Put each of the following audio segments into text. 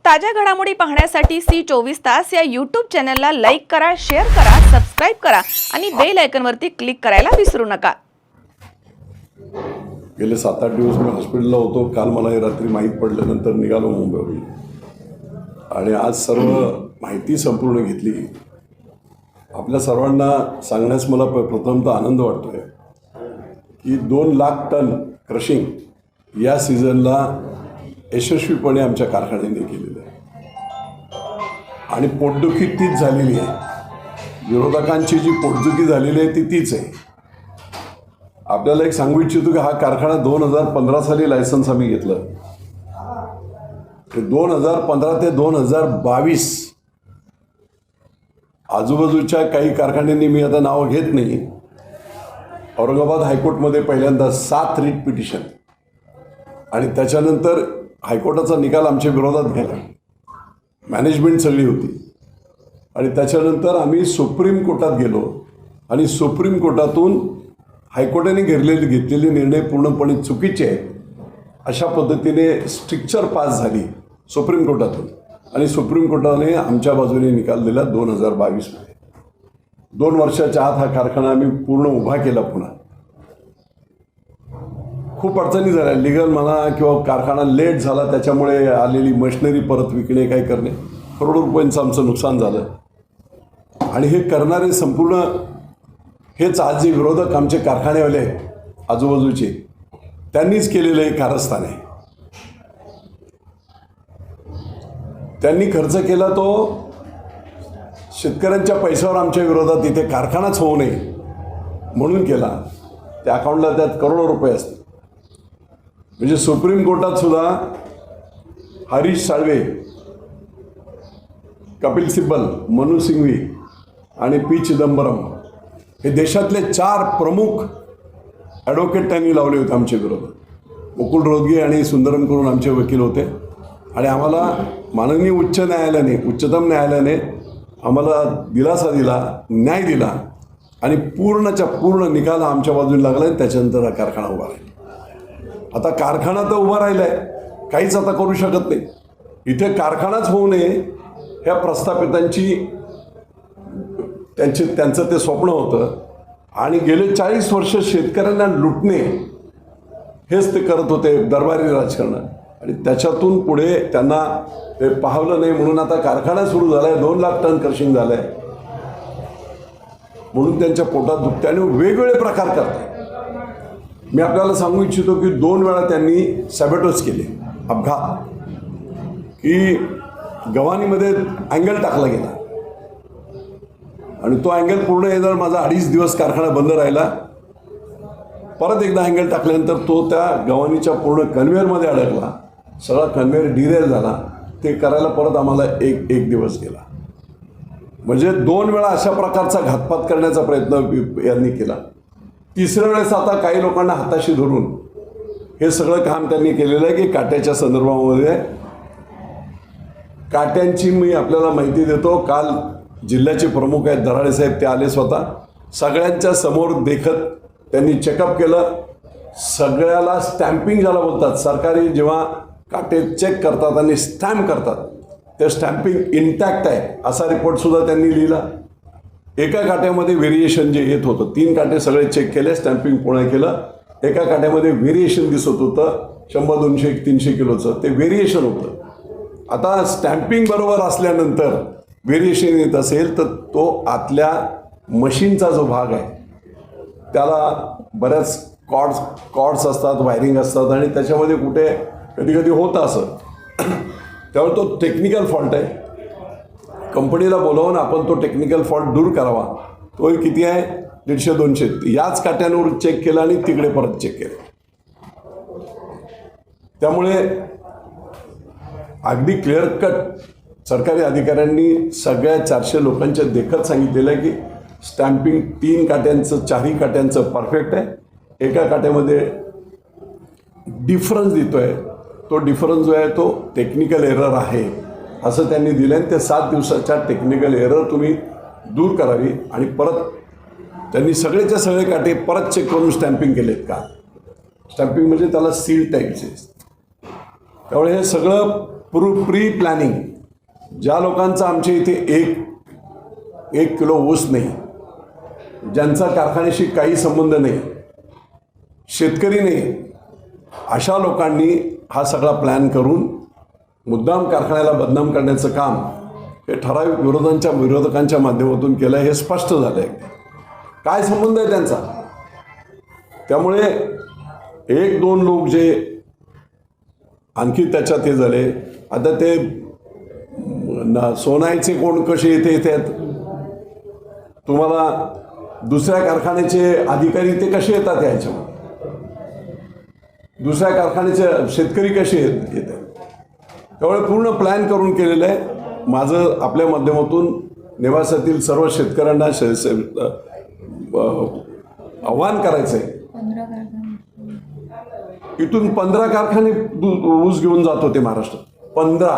ताज्या घडामोडी पाहण्यासाठी C24 तास या YouTube चॅनलला लाईक करा, शेअर करा, सबस्क्राइब करा आणि बेल आयकॉनवरती क्लिक करायला विसरू नका। गेले 7-8 दिवस मी हॉस्पिटलला होतो। काल मला हे रात्री माहीत पडल्यानंतर निघालो मुंबईवरून आणि आज सर्व माहिती संपूर्ण घेतली। आपल्या सर्वांना सांगण्यास मला प्रथमतः आनंद वाटतोय की 2 लाख टन क्रशिंग या सीझनला यशस्वीपणे आमच्या कारखान्याने केलेलं आहे आणि पोटदुखी तीच झालेली आहे। विरोधकांची जी पोटदुखी झालेली आहे ती तीच आहे। आपल्याला एक सांगू इच्छितो की हा कारखाना 2015 साली लायसन्स आम्ही घेतलं। 2015 ते 2022 आजूबाजूच्या काही कारखान्यांनी, मी आता नाव घेत नाही, औरंगाबाद हायकोर्टमध्ये पहिल्यांदा 7 रिट पिटिशन आणि त्याच्यानंतर हायकोर्टाचा निकाल आमच्या विरोधात गेला। मॅनेजमेंट सगळी होती आणि त्याच्यानंतर आम्ही सुप्रीम कोर्टात गेलो आणि सुप्रीम कोर्टातून हायकोर्टाने घेतलेले निर्णय पूर्णपणे चुकीचे आहेत अशा पद्धतीने स्ट्रिक्चर पास झाली सुप्रीम कोर्टातून आणि सुप्रीम कोर्टाने आमच्या बाजूने निकाल दिला 2022 मध्ये। 2 वर्षाच्या आत हा कारखाना आम्ही पूर्ण उभा केला। पुन्हा खूप अडचणी झाल्या, लिगल म्हणा किंवा कारखाना लेट झाला त्याच्यामुळे आलेली मशिनरी परत विकणे, काय करणे, करोडो रुपयांचं आमचं नुकसान झालं आणि हे करणारे संपूर्ण हेच आज जे विरोधक आमचे कारखानेवाले आहेत आजूबाजूचे, त्यांनीच केलेलं हे कारस्थान आहे। त्यांनी खर्च केला तो शेतकऱ्यांच्या पैशावर आमच्या विरोधात इथे कारखानाच होऊ नये म्हणून केला। त्या अकाउंटला त्यात करोडो रुपये असतात। म्हणजे सुप्रीम कोर्टात सुद्धा हरीश साळवे, कपिल सिब्बल, मनू सिंघवी आणि पी चिदंबरम हे देशातले 4 प्रमुख ॲडव्होकेट त्यांनी लावले होते आमच्या विरोधात। मुकुल रोहतगी आणि सुंदरम करून आमचे वकील होते आणि आम्हाला माननीय उच्चतम न्यायालयाने आम्हाला दिलासा दिला, न्याय दिला आणि पूर्णच्या पूर्ण निकाल आमच्या बाजूने लागला आणि त्याच्यानंतर हा कारखाना उभा राहिला। आता कारखाना तर उभा राहिला आहे, काहीच आता करू शकत नाही। इथे कारखानाच होऊ नये ह्या प्रस्थापितांची त्यांचं ते स्वप्न होतं आणि गेले 40 वर्ष शेतकऱ्यांना लुटणे हेच ते करत होते, दरबारी राजकारण, आणि त्याच्यातून पुढे त्यांना ते पाहवलं नाही म्हणून आता कारखाना सुरू झाला आहे। 2 लाख टन क्रशिंग झालं आहे म्हणून त्यांच्या पोटात दुखते आणि वेगवेगळे प्रकार करतात। मी आपल्याला सांगू इच्छितो की 2 वेळा त्यांनी सॅबेटोज केले, अपघात, की गव्हाणीमध्ये अँगल टाकला गेला आणि तो अँगल पूर्ण येणार माझा 2.5 दिवस कारखाना बंद राहिला। परत एकदा अँगल टाकल्यानंतर तो त्या गव्हाणीच्या पूर्ण कन्व्हेअरमध्ये अडकला, सगळा कन्व्हेअर डिरेल झाला। ते करायला परत आम्हाला एक दिवस गेला। म्हणजे 2 वेळा अशा प्रकारचा घातपात करण्याचा प्रयत्न यांनी केला। 3ऱ्या वेळेस आता काही लोकांना हाताशी धरून हे सगळं काम त्यांनी केलेलं आहे की काट्याच्या संदर्भामध्ये, काट्यांची मी आपल्याला माहिती देतो। काल जिल्ह्याचे प्रमुख आहेत दराडे साहेब, ते आले स्वतः, सगळ्यांच्या समोर देखत त्यांनी चेकअप केलं। सगळ्याला स्टॅम्पिंग ज्याला बोलतात, सरकारी जेव्हा काटे चेक करतात आणि स्टॅम्प करतात ते स्टॅम्पिंग इंटॅक्ट आहे असा रिपोर्टसुद्धा त्यांनी लिहिला। एका काट्यामध्ये व्हेरिएशन जे येत होतं, 3 काटे सगळे चेक केले, स्टॅम्पिंग पूर्ण केलं। एका काट्यामध्ये व्हेरिएशन दिसत होतं 100, 200, 300 किलोचं, ते व्हेरिएशन होतं। आता स्टॅम्पिंग बरोबर असल्यानंतर व्हेरिएशन येत असेल तर तो आतल्या मशीनचा जो भाग आहे त्याला बऱ्याच कॉर्ड्स असतात, वायरिंग असतात आणि त्याच्यामध्ये कुठे कधी कधी होतं असं, त्यामुळे तो टेक्निकल फॉल्ट आहे। कंपनीला बोलावून आपण तो टेक्निकल फॉल्ट दूर करावा। तो किती आहे, 150-200, याच काट्यांवर चेक केला आणि तिकडे परत चेक केलं। त्यामुळे अगदी क्लिअर कट सरकारी अधिकाऱ्यांनी सगळ्या 400 लोकांच्या देखत सांगितलेलं आहे की स्टॅम्पिंग 3 काट्यांचं, 4ही काट्यांचं परफेक्ट आहे। एका काट्यामध्ये डिफरन्स देतोय, तो डिफरन्स जो आहे तो टेक्निकल एरर आहे असं त्यांनी दिलं आणि ते 7 दिवसाच्या टेक्निकल एरर तुम्ही दूर करावी आणि परत त्यांनी सगळेच्या सगळे काटे परत चेक करून स्टॅम्पिंग केलेत का। स्टॅम्पिंग म्हणजे त्याला सील टाईपचे, त्यामुळे हे सगळं प्री प्लॅनिंग, ज्या लोकांचा आमच्या इथे एक किलो ऊस नाही, ज्यांचा कारखान्याशी काही संबंध नाही, शेतकरी नाही, अशा लोकांनी हा सगळा प्लॅन करून मुद्दाम कारखान्याला बदनाम करण्याचं काम हे ठराविक विरोधकांच्या माध्यमातून केलं. हे स्पष्ट झालं आहे काय संबंध आहे त्यांचा. त्यामुळे एक दोन लोक जे आणखी त्याच्यात हे झाले, आता ते सोनायचे कोण कसे येतात, तुम्हाला दुसऱ्या कारखान्याचे अधिकारी ते कसे येतात, याच्यावर दुसऱ्या कारखान्याचे शेतकरी कसे येतात. त्यामुळे पूर्ण प्लॅन करून केलेलं आहे. माझं आपल्या माध्यमातून नेवासातील सर्व शेतकऱ्यांना आव्हान करायचं आहे, इथून 15 कारखाने ऊस घेऊन जात होते महाराष्ट्रात. 15,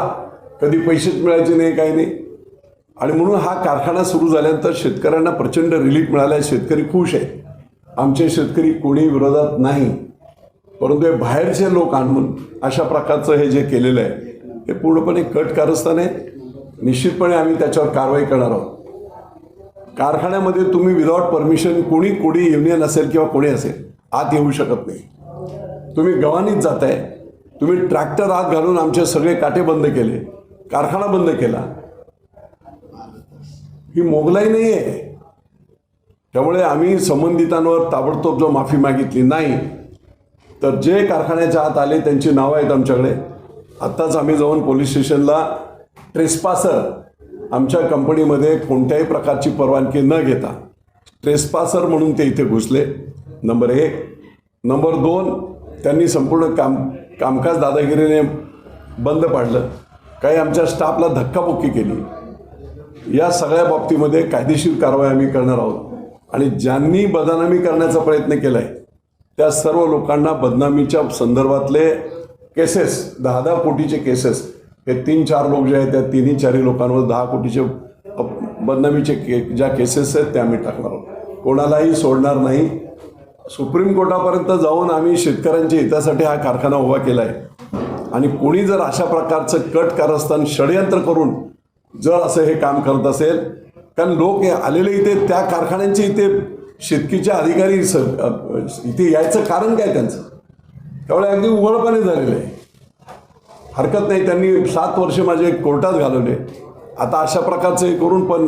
कधी पैसेच मिळायचे नाही, काही नाही. आणि म्हणून हा कारखाना सुरू झाल्यानंतर शेतकऱ्यांना प्रचंड रिलीफ मिळाला आहे. शेतकरी खुश आहे. आमचे शेतकरी कोणी विरोधात नाही, परंतु हे बाहेरचे लोक आणून अशा प्रकारचं हे जे केलेलं आहे हे पूर्णपणे कट कारस्थान आहे. निश्चितपणे आम्ही त्याच्यावर कारवाई करणार आहोत. कारखान्यामध्ये तुम्ही विदाऊट परमिशन कोणी युनियन असेल किंवा कोणी असेल आत येऊ शकत नाही. तुम्ही गव्हाणीत जाताय, तुम्ही ट्रॅक्टर आत घालून आमचे सगळे काटे बंद केले, कारखाना बंद केला. ही मोगलाई नाही आहे. त्यामुळे आम्ही संबंधितांवर ताबडतोब जो माफी मागितली नाही, तर जे कारखान्याच्या आत आले त्यांची नावं आहेत आमच्याकडे. आत्ताच आम्ही जाऊन पोलीस स्टेशनला ट्रेसपासर, आमच्या कंपनीमध्ये कोणत्याही प्रकारची परवानगी न घेता ट्रेसपासर म्हणून ते इथे घुसले. नंबर 1. नंबर 2, त्यांनी संपूर्ण कामकाज दादागिरीने बंद पाडलं. काही आमच्या स्टाफला धक्काबुक्की केली. या सगळ्या बाबतीमध्ये कायदेशीर कारवाई आम्ही करणार आहोत. आणि ज्यांनी बदनामी करण्याचा प्रयत्न केला आहे त्या सर्व लोकांना बदनामीच्या संदर्भातले केसेस, 10-10 कोटीचे केसेस, हे 3-4 लोक जे आहेत त्या 3-4 लोकांवर 10 कोटीचे बदनामीचे ज्या केसेस आहेत त्या आम्ही टाकणार आहोत. कोणालाही सोडणार नाही. सुप्रीम कोर्टापर्यंत जाऊन आम्ही शेतकऱ्यांच्या हितासाठी हा कारखाना उभा केला आहे. आणि कोणी जर अशा प्रकारचं कट कारस्थान षडयंत्र करून जर असं हे काम करत असेल, कारण लोक आलेले इथे त्या कारखान्यांचे इथे शेतकीचे अधिकारी इथे यायचं कारण काय त्यांचं, त्यामुळे अगदी उघडपणे झालेलं आहे. हरकत नाही, त्यांनी 7 वर्ष माझे कोर्टात घालवले. आता अशा प्रकारचं हे करून पण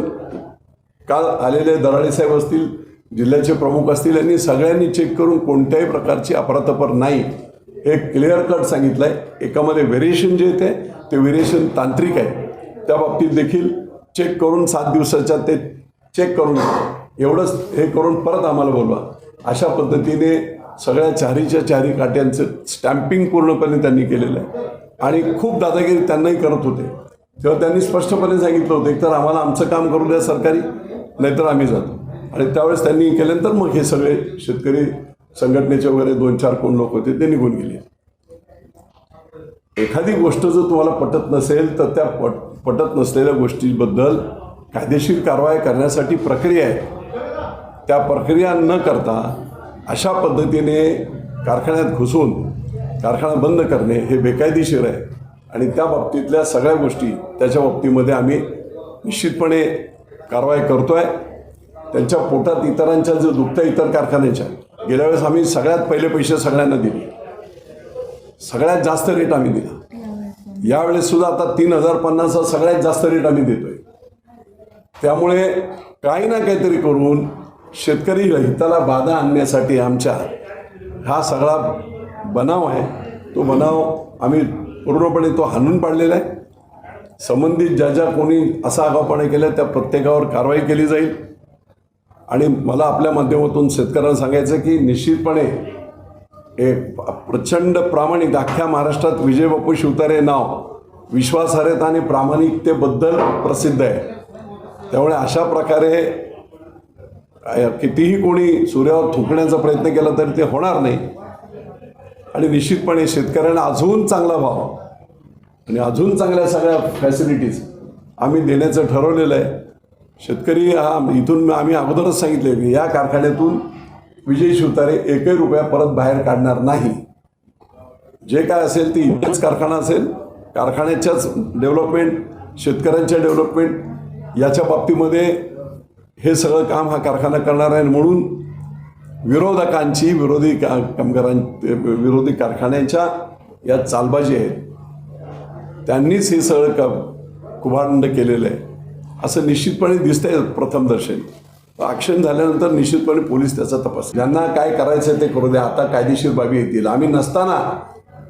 काल आलेले दराडे साहेब असतील, जिल्ह्याचे प्रमुख असतील, यांनी सगळ्यांनी चेक करून कोणत्याही प्रकारची अफरातफर नाही हे क्लिअर कट सांगितलं आहे. एकामध्ये व्हेरिएशन जे येते ते व्हेरिएशन तांत्रिक आहे, त्या बाबतीत देखील चेक करून 7 दिवसाच्या ते चेक करून एवढंच हे करून परत आम्हाला बोलवा. अशा पद्धतीने सगळ्या चारीच्या चारी काट्यांचं स्टॅम्पिंग पूर्णपणे त्यांनी केलेलं आहे. आणि खूप दादागिरी त्यांनाही करत होते. तेव्हा त्यांनी स्पष्टपणे सांगितलं होतं, एकतर आम्हाला आमचं काम करू द्या सरकारी, नाहीतर आम्ही जातो. आणि त्यावेळेस त्यांनी केल्यानंतर मग हे सगळे शेतकरी संघटनेचे वगैरे 2-4 कोण लोक होते ते निघून गेले. एखादी गोष्ट जर तुम्हाला पटत नसेल तर त्या पटत नसलेल्या गोष्टीबद्दल कायदेशीर कारवाई करण्यासाठी प्रक्रिया आहे. त्या प्रक्रिया न करता अशा पद्धतीने कारखान्यात घुसून कारखाना बंद करणे हे बेकायदेशीर आहे. आणि त्या बाबतीतल्या सगळ्या गोष्टी त्याच्या बाबतीमध्ये आम्ही निश्चितपणे कारवाई करतो आहे. त्यांच्या पोटात इतरांच्या जो दुखत्या इतर कारखान्याच्या, गेल्या वेळेस आम्ही सगळ्यात पहिले पैसे सगळ्यांना दिले, सगळ्यात जास्त रेट आम्ही दिला. यावेळेस सुद्धा आता 3050 सगळ्यात जास्त रेट आम्ही देतोय. त्यामुळे काही ना काहीतरी करून शेतकरी हिताला बाधा आणण्यासाठी आमच्या हा सगळा बनाव आहे. तो बनाव आम्ही पूर्णपणे तो हाणून पाडलेला आहे. संबंधित ज्या कोणी असा आगाऊपणा केला त्या प्रत्येकावर कारवाई केली जाईल. आणि मला आपल्या माध्यमातून शेतकऱ्यांना सांगायचं की निश्चितपणे एक प्रचंड प्रामाणिक अख्ख्या महाराष्ट्रात विजय बापू शिवतारे नाव विश्वासार्हता आणि प्रामाणिकतेबद्दल प्रसिद्ध आहे. त्यामुळे अशा प्रकारे कितीही कोणी सूर्यावर थुंकण्याचा प्रयत्न केला तरी ते होणार नाही. आणि निश्चितपणे शेतकऱ्यांना अजून चांगला भाव आणि अजून चांगल्या सगळ्या फॅसिलिटीज आम्ही देण्याचं ठरवलेलं आहे. शेतकरी इथून आम्ही अगोदरच सांगितले की या कारखान्यातून विजय शिवतारे 1 रुपया परत बाहेर काढणार नाही. जे काय असेल ते इथेच कारखाना असेल कारखान्याच्याच डेव्हलपमेंट, शेतकऱ्यांच्या डेव्हलपमेंट याच्या बाबतीमध्ये हे सगळं काम हा कारखाना करणार आहे. म्हणून विरोधकांची, विरोधी कारखान्यांच्या या चालबाजी आहेत, त्यांनीच हे सगळं कुभांड केलेलं आहे असं निश्चितपणे दिसतंय प्रथमदर्शनी. ॲक्शन झाल्यानंतर निश्चितपणे पोलीस त्याचा तपास, ज्यांना काय करायचं ते करू द्या. आता कायदेशीर बाबी येतील, आम्ही नसताना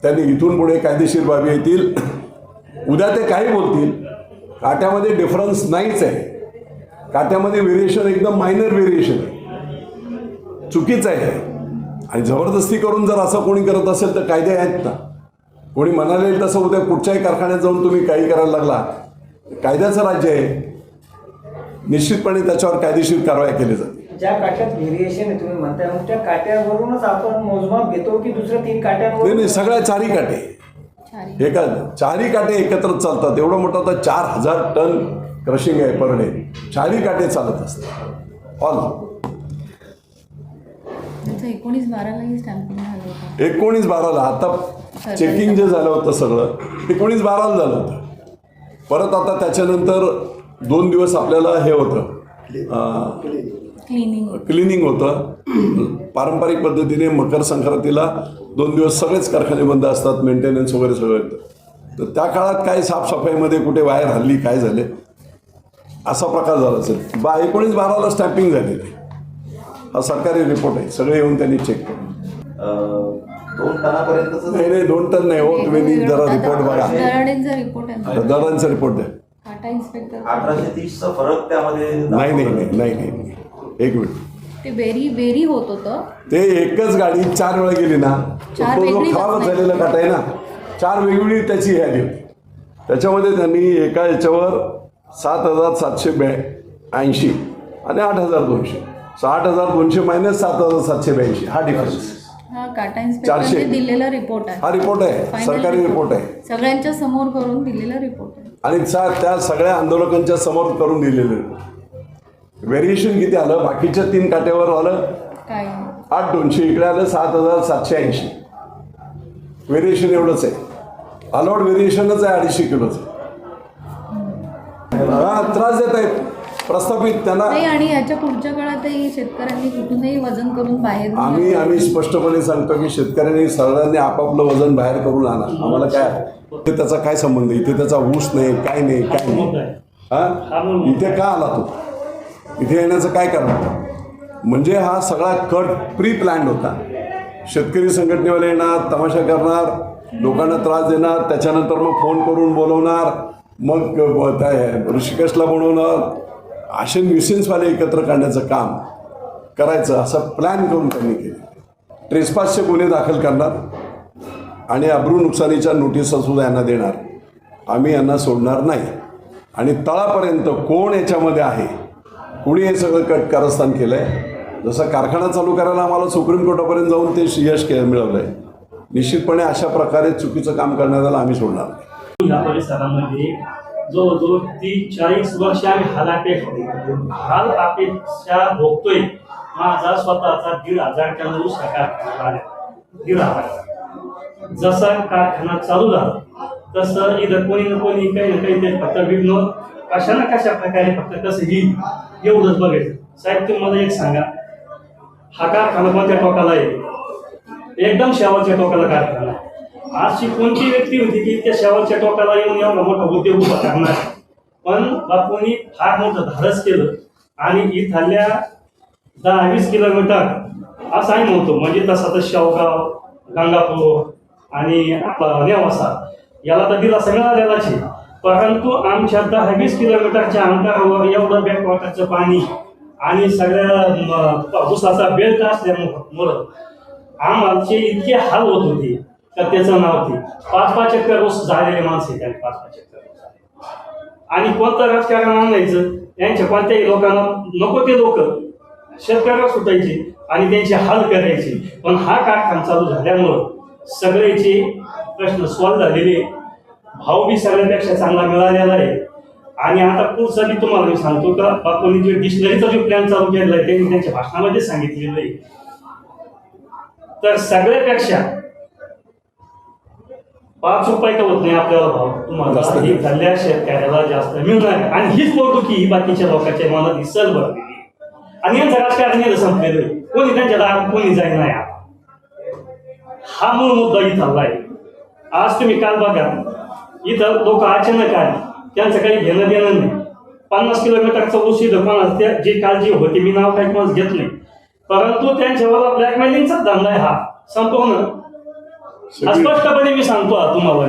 त्यांनी इथून पुढे कायदेशीर बाबी येतील. उद्या ते काही बोलतील, काट्यामध्ये डिफरन्स नाहीच आहे. काट्यामध्ये व्हेरिएशन एकदम मायनर व्हेरिएशन आहे, चुकीचं आहे. आणि जबरदस्ती करून जर असं कोणी करत असेल तर कायदे आहेत ना. कोणी म्हणाले तसं उद्या कुठच्याही कारखान्यात जाऊन तुम्ही काही करायला लागला, कायद्याचं राज्य आहे, निश्चितपणे त्याच्यावर कायदेशीर कारवाई केली जाते. ज्या काट्यात व्हेरिएशन आहे तुम्ही म्हणताय, मग त्या काट्यावरूनच आपण मोजमाप घेतो की दुसऱ्या 3 काट्यांवर? नाही, सगळ्या 4ही काटे, हे का 4ही काटे एकत्र चालतात. एवढं मोठं तर 4000 टन क्रशिंग आहे पर डे, 4ही काटे चालत असतात ऑल. 19-12 स्टॅम्पिंग झालं होतं. 19-12 आता चेकिंग जे झालं होतं सगळं 19-12 झालं होतं. परत आता त्याच्यानंतर 2 दिवस आपल्याला हे होतं, क्लिनिंग होतं. पारंपरिक पद्धतीने मकर संक्रांतीला 2 दिवस सगळेच कारखाने बंद असतात, मेंटेनन्स वगैरे सगळं येतं. तर त्या काळात काय साफसफाईमध्ये कुठे वायर हल्ली, काय झाले, असा प्रकार झाला असेल. 19-12 स्टॅम्पिंग झालेलं आहे. हा सरकारी रिपोर्ट आहे, सगळे येऊन त्यांनी चेक केलं. 2 टनापर्यंत नाही 2 टन नाही हो, तुम्ही जरा रिपोर्ट बघा, दरांचा रिपोर्ट द्या. काटा इन्स्पेक्टर 1830चा फरक त्यामध्ये नाही, एक मिनिट. ते वेरी होत होतं. ते एकच गाडी 4 वेळा गेली ना, चार तो जो वेगळी खराब बसणार. झालेला काटा आहे ना, 4 वेगवेगळी त्याची हे आली होती. त्याच्यामध्ये त्यांनी एका याच्यावर 7,782 आणि 8,200, 8,200 मायनस 7,782 हा डिफरन्स. हा काटा इन्स्पेक्टरने दिलेला रिपोर्ट आहे. हा रिपोर्ट आहे, Final सरकारी रिपोर्ट आहे. सगळ्यांच्या समोर करून दिलेला रिपोर्ट आहे. आणि त्या सगळ्या आंदोलकांच्या समोर करून दिलेलं व्हेरिएशन किती आलं, बाकीच्या 3 काट्यावर आलं काय 8,200, इकडे आलं 7,780. व्हेरिएशन एवढंच आहे, अलाउड व्हेरिएशनच आहे 250 किलोचं. हा त्रास देत आहेत प्रस्थापित त्यांना. नाही, आणि याच्या पुढच्या काळातही शेतकऱ्यांनी कुठूनही वजन करून बाहेर आम्ही स्पष्टपणे सांगतो की शेतकऱ्यांनी सर्वांनी आपापलं वजन बाहेर करून आणा. आम्हाला काय इथे त्याचा काय संबंध, इथे त्याचा ऊस नाही, काय नाही. हा इथे का आला तो, इथे येण्याचं काय कारण? म्हणजे हा सगळा कट प्री प्लॅन्ड होता. शेतकरी संघटनेवाले येणार, तमाशा करणार, लोकांना त्रास देणार, त्याच्यानंतर मग फोन करून बोलवणार, मग ऋषिकेशला बनवणार, असे न्यूसेन्सवाले एकत्र करण्याचं काम करायचं असं प्लॅन करून त्यांनी केलं. ट्रेसपासचे गुन्हे दाखल करणार आणि अब्रू नुकसानीच्या नोटिसासुद्धा यांना देणार. आम्ही यांना सोडणार नाही. आणि तळापर्यंत कोण याच्यामध्ये आहे, कुणी हे सगळं कारस्थान केलं आहे. जसं कारखाना चालू करायला आम्हाला सुप्रीम कोर्टापर्यंत जाऊन ते यश मिळवलं आहे, निश्चितपणे अशा प्रकारे चुकीचं काम करण्याला आम्ही सोडणार नाही. या परिसरामध्ये जवळजवळ 30-40 वर्ष आम्ही हाल अपेक्षा भोगतोय. माझा स्वतःचा 1,500 टन ऊस कारखाना आला, 1,500. जसा कारखाना चालू झाला तसं इथं कोणी ना कोणी काही ना काही ते फक्त विघ्न कशा ना कशा प्रकारे फक्त कसं येईल एवढंच बघायचं. साहेब तुम्ही मला एक सांगा, हा कारखाना कोणत्या टोकाला आहे? एकदम शेवटच्या टोकाला कारखाना. अशी कोणती व्यक्ती होती की त्या शेवटच्या टोकाला येऊन एवढा मोठा उद्योग उभा करणार? पण बापूंनी फार मोठं धाडस केलं आणि इथल्या 10-20 किलोमीटर असं आम्ही म्हणतो, म्हणजे तसा तर शेवगाव, गंगापूर आणि आपला नेवासा याला तर दिलासा मिळालेलाच आहे. परंतु आमच्या 10-20 किलोमीटरच्या अंतरावर एवढं बॅकवॉटरचं पाणी आणि सगळ्या ऊसाचा बेल्ट असल्यामुळं आम्हाचे इतके हाल होत होते तर त्याचं नाव ते 5-5 एकर ऊस झालेले माणसं आहेत. 5-5 एकर ऊस आणि कोणतं राजकारण आणायचं, यांच्या कोणत्याही लोकांना नको ते लोक शेतकऱ्याला सुटायचे आणि त्यांचे हाल करायचे. पण हा कारखाना चालू झाल्यामुळं सगळ्याचे प्रश्न सॉल्व्ह झालेले, भाव बी सगळ्यापेक्षा चांगला मिळालेला आहे. आणि आता पुढचा बी तुम्हाला मी सांगतो का बापूंनी जो डिस्लरीचा जो प्लॅन चालू केलेला आहे त्यांनी त्यांच्या भाषणामध्ये सांगितलेलं आहे. तर सगळ्यापेक्षा 5 रुपये का होत नाही आपल्याला भाव जास्त तुम्हाला नाही. ही खाल्ल्या शेतकऱ्याला जास्त मिळणार आहे. आणि हीच पोटदुखी ही बाकीच्या लोकांच्या मनात ही सल भरलेली आहे. आणि यांचं राजकारण हे संपलेलं आहे. कोणी त्यांच्या दारात कोणी जाई नाही आता. हा मूळ मुद्दा इथं आला आहे. आज तुम्ही काल बघा इथं लोक अचानक आले, त्यांचं काही घेणं देणं नाही. 50 किलोमीटरचा ऊस इथं कोणाला जी काळजी होती मी नाव काही कोणाच घेत नाही, परंतु त्यांच्यावर ब्लॅकमेलिंगचा धंदा आहे हा संपूर्ण. स्पष्टपणे मी सांगतो तुम्हाला